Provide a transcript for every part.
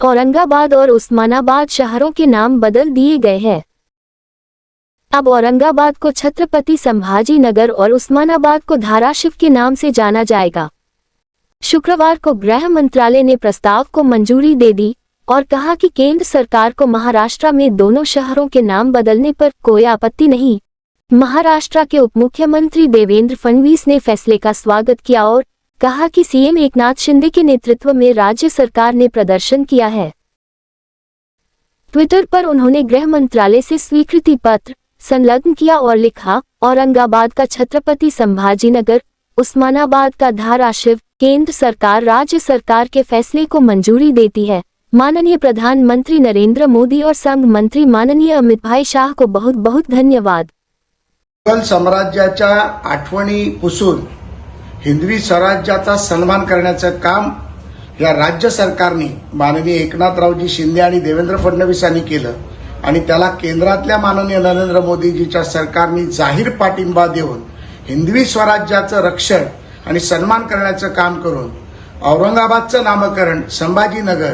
औरंगाबाद और उस्मानाबाद शहरों के नाम बदल दिए गए हैं। अब औरंगाबाद को छत्रपति संभाजी नगर और उस्मानाबाद को धाराशिव के नाम से जाना जाएगा। शुक्रवार को गृह मंत्रालय ने प्रस्ताव को मंजूरी दे दी और कहा कि केंद्र सरकार को महाराष्ट्र में दोनों शहरों के नाम बदलने पर कोई आपत्ति नहीं। महाराष्ट्र के उप मुख्यमंत्री देवेंद्र फडणवीस ने फैसले का स्वागत किया और कहा कि सीएम एकनाथ शिंदे के नेतृत्व में राज्य सरकार ने प्रदर्शन किया है। ट्विटर पर उन्होंने गृह मंत्रालय से स्वीकृति पत्र संलग्न किया और लिखा, औरंगाबाद का छत्रपति संभाजीनगर, उस्मानाबाद का धाराशिव। केंद्र सरकार राज्य सरकार के फैसले को मंजूरी देती है। माननीय प्रधानमंत्री नरेंद्र मोदी और संघ मंत्री माननीय अमित भाई शाह को बहुत बहुत धन्यवाद। मुघल साम्राज्याच्या आठवणी पुसून हिंदवी स्वराज्याचा सन्मान करण्याचं काम या राज्य सरकारने माननीय एकनाथरावजी शिंदे आणि देवेंद्र फडणवीसांनी केलं आणि त्याला केंद्रातल्या माननीय नरेंद्र मोदीजीच्या सरकारने जाहीर पाठिंबा देऊन हिंदवी स्वराज्याचं रक्षण आणि सन्मान करण्याचं काम करून औरंगाबादचं नामकरण संभाजीनगर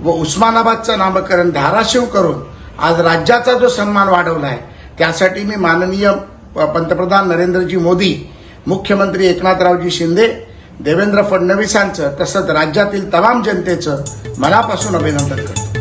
व उस्मानाबादचं नामकरण धाराशिव करून आज राज्याचा जो सन्मान वाढवलाय त्यासाठी मी माननीय पंतप्रधान नरेंद्रजी मोदी, मुख्यमंत्री एकनाथरावजी शिंदे, देवेंद्र फडणवीसांचं तसंच राज्यातील तमाम जनतेचं मनापासून अभिनंदन करतो।